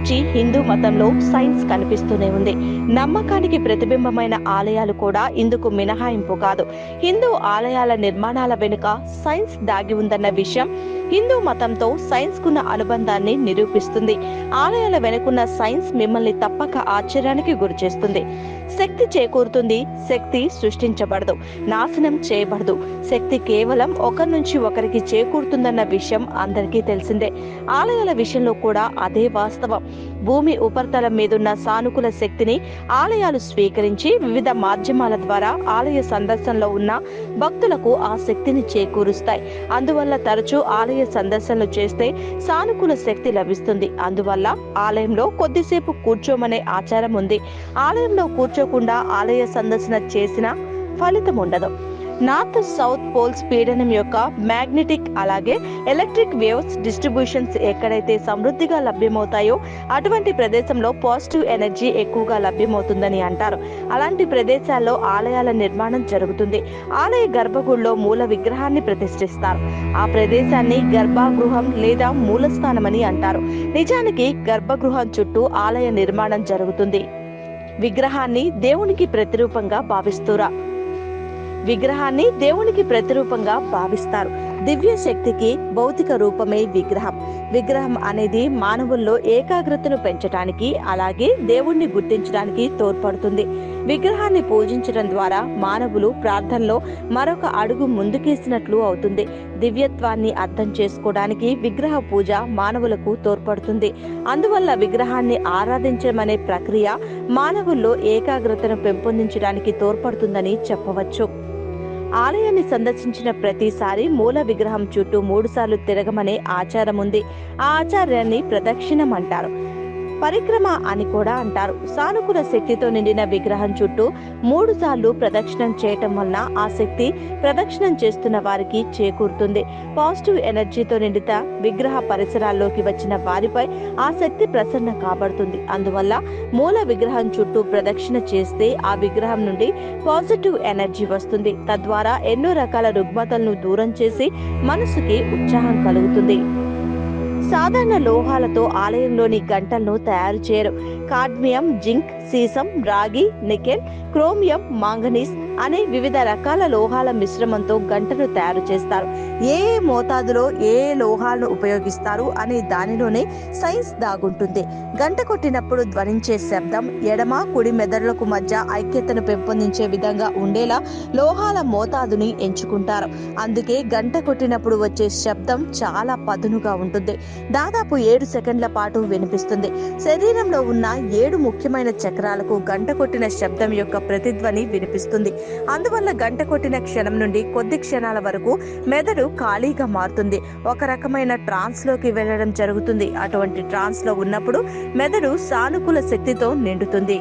నుంచి హిందూ మతంలో సైన్స్ కనిపిస్తూనే ఉంది. నమ్మకానికి ప్రతిబింబమైన ఆలయాలు కూడా ఇందుకు మినహాయింపు కాదు. హిందూ ఆలయాల నిర్మాణాల వెనుక సైన్స్ దాగి ఉందన్న విషయం హిందూ మతంతో సైన్స్ కున్న అనుబంధాన్ని నిరూపిస్తుంది. ఆలయాల వెనుకున్న సైన్స్ మిమ్మల్ని తప్పక ఆశ్చర్యానికి గురిచేస్తుంది. శక్తి చేకూరుతుంది, శక్తి సృష్టించబడదు, నాశనం చేయబడదు. శక్తి కేవలం ఒకరి నుంచి ఒకరికి చేకూరుతుందన్న విషయం అందరికీ తెలిసిందే. ఆలయాల విషయంలో కూడా అదే వాస్తవం. భూమి ఉపరితలం మీదున్న సానుకూల శక్తిని ఆలయాలు స్వీకరించి వివిధ మాధ్యమాల ద్వారా ఆలయ సందర్శనలో ఉన్న భక్తులకు ఆ శక్తిని చేకూరుస్తాయి. అందువల్ల తరచూ ఆలయ సందర్శనలు చేస్తే సానుకూల శక్తి లభిస్తుంది. అందువల్ల ఆలయంలో కొద్దిసేపు కూర్చోమనే ఆచారం ఉంది. ఆలయంలో కూర్చోకుండా ఆలయ సందర్శన చేసిన ఫలితం ఉండదు. నార్త్ సౌత్ పోల్స్ పీడనం యొక్క మ్యాగ్నెటిక్ అలాగే ఎలక్ట్రిక్ వేవ్స్ డిస్ట్రిబ్యూషన్స్ ఎక్కడైతే సమృద్ధిగా లభ్యమవుతాయో అటువంటి ప్రదేశంలో పాజిటివ్ ఎనర్జీ ఎక్కువగా లభ్యమవుతుందని అంటారు. అలాంటి ప్రదేశాల్లో ఆలయాల నిర్మాణం జరుగుతుంది. ఆలయ గర్భగుడిలో మూల విగ్రహాన్ని ప్రతిష్ఠిస్తారు. ఆ ప్రదేశాన్ని గర్భగృహం లేదా మూలస్థానమని అంటారు. నిజానికి గర్భగృహం చుట్టూ ఆలయ నిర్మాణం జరుగుతుంది. విగ్రహాన్ని దేవునికి ప్రతిరూపంగా భావిస్తారు. దివ్య శక్తికి భౌతిక రూపమే విగ్రహం. విగ్రహం అనేది మానవుల్లో ఏకాగ్రతను పెంచడానికి అలాగే దేవుణ్ణి గుర్తించడానికి తోడ్పడుతుంది. విగ్రహాన్ని పూజించడం ద్వారా మానవులు ప్రార్థనలో మరొక అడుగు ముందుకేసినట్లు అవుతుంది. దివ్యత్వాన్ని అర్థం చేసుకోవడానికి విగ్రహ పూజ మానవులకు తోడ్పడుతుంది. అందువల్ల విగ్రహాన్ని ఆరాధించడం అనే ప్రక్రియ మానవుల్లో ఏకాగ్రతను పెంపొందించడానికి తోడ్పడుతుందని చెప్పవచ్చు. ఆలయాన్ని సందర్శించిన ప్రతిసారి మూల విగ్రహం చుట్టూ 3 సార్లు తిరగమనే ఆచారం ఉంది. ఆ ఆచారాన్ని ప్రదక్షిణం అంటారు. పరిక్రమ అని కూడా అంటారు. సానుకూల శక్తితో నిండిన విగ్రహం చుట్టూ 3 సార్లు ప్రదక్షిణం చేయటం వలన ఆ శక్తి ప్రదక్షిణం చేస్తున్న వారికి చేకూరుతుంది. పాజిటివ్ ఎనర్జీతో నిండిత విగ్రహ పరిసరాల్లోకి వచ్చిన వారిపై ఆ శక్తి ప్రసన్న కాబడుతుంది. అందువల్ల మూల విగ్రహం చుట్టూ ప్రదక్షిణ చేస్తే ఆ విగ్రహం నుండి పాజిటివ్ ఎనర్జీ వస్తుంది. తద్వారా ఎన్నో రకాల రుగ్మతలను దూరం చేసి మనసుకి ఉత్సాహం కలుగుతుంది. సాధారణ లోహాలతో ఆలయంలోని గంటలను తయారు చేయరు. కాడ్మియం, జింక్, సీసం, రాగి, నికెల్, క్రోమియం, మాంగనీస్ అనే వివిధ రకాల లోహాల మిశ్రమంతో గంటను తయారు చేస్తారు. ఏ మోతాదులో ఏ లోహాలను ఉపయోగిస్తారు అనే దానిలోనే సైన్స్ దాగుంటుంది. గంట కొట్టినప్పుడు ధ్వనించే శబ్దం ఎడమ కుడి మెదడులకు మధ్య ఐక్యతను పెంపొందించే విధంగా ఉండేలా లోహాల మోతాదుని ఎంచుకుంటారు. అందుకే గంట కొట్టినప్పుడు వచ్చే శబ్దం చాలా పదునుగా ఉంటుంది. దాదాపు 7 సెకండ్ల పాటు వినిపిస్తుంది. శరీరంలో ఉన్న 7 ముఖ్యమైన చక్రాలకు గంట కొట్టిన శబ్దం యొక్క ప్రతిధ్వని వినిపిస్తుంది. అందువల్ల గంట కొట్టిన క్షణం నుండి కొద్ది క్షణాల వరకు మెదడు ఖాళీగా మారుతుంది. ఒక రకమైన ట్రాన్స్ లోకి వెళ్లడం జరుగుతుంది. అటువంటి ట్రాన్స్ లో ఉన్నప్పుడు మెదడు సానుకూల శక్తితో నిండుతుంది.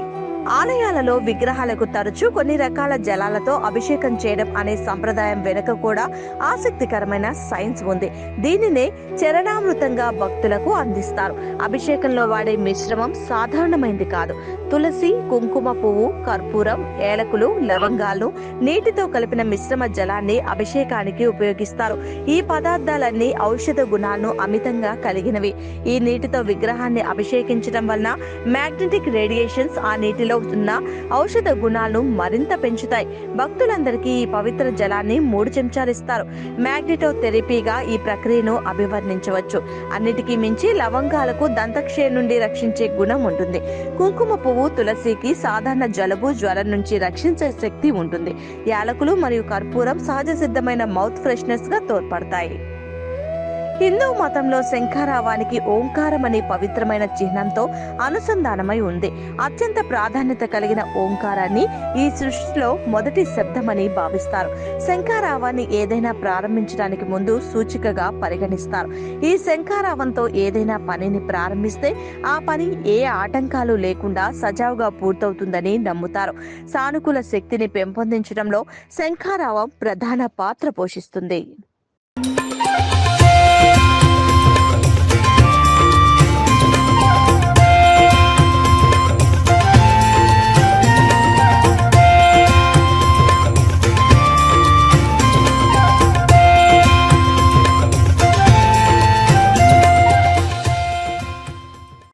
ఆలయాలలో విగ్రహాలకు తరచూ కొన్ని రకాల జలాలతో అభిషేకం చేయడం అనే సంప్రదాయం వెనుక కూడా ఆసక్తికరమైన సైన్స్ ఉంది. దీనినే చరణామృతంగా భక్తులకు అందిస్తారు. అభిషేకంలో వాడే మిశ్రమం సాధారణమైంది కాదు. తులసి, కుంకుమ పువ్వు, కర్పూరం, ఏలకులు, లవంగాలను నీటితో కలిపిన మిశ్రమ జలాన్ని అభిషేకానికి ఉపయోగిస్తారు. ఈ పదార్థాలన్నీ ఔషధ గుణాలను అమితంగా కలిగినవి. ఈ నీటితో విగ్రహాన్ని అభిషేకించడం వలన మ్యాగ్నెటిక్ రేడియేషన్స్ ఆ నీటిలో ఉన్న ఔషధ గుణాలను మరింత పెంచుతాయి. భక్తులందరికీ ఈ పవిత్ర జలాన్ని 3 చెంచాలు ఇస్తారు. మ్యాగ్నెటో థెరపీగా ఈ ప్రక్రియను అభివర్ణించవచ్చు. అన్నిటికీ మించి లవంగాలకు దంతక్షయం నుండి రక్షించే గుణం ఉంటుంది. కుంకుమ పువ్వు, తులసికి సాధారణ జలుబు, జ్వరం నుంచి రక్షించే శక్తి ఉంటుంది. యాలకులు మరియు కర్పూరం సహజ సిద్ధమైన మౌత్ ఫ్రెషనర్స్ గా తోడ్పడతాయి. హిందూ మతంలో శంఖారావానికి ఓంకారం అనే పవిత్రమైన చిహ్నంతో అనుసంధానమై ఉంది. అత్యంత ప్రాధాన్యత కలిగిన ఓంకారాన్ని ఈ సృష్టిలో మొదటి శబ్దమని భావిస్తారు. శంఖారావాన్ని ఏదైనా ప్రారంభించడానికి ముందు సూచికగా పరిగణిస్తారు. ఈ శంఖారావంతో ఏదైనా పనిని ప్రారంభిస్తే ఆ పని ఏ ఆటంకాలు లేకుండా సజావుగా పూర్తవుతుందని నమ్ముతారు. సానుకూల శక్తిని పెంపొందించడంలో శంఖారావం ప్రధాన పాత్ర పోషిస్తుంది.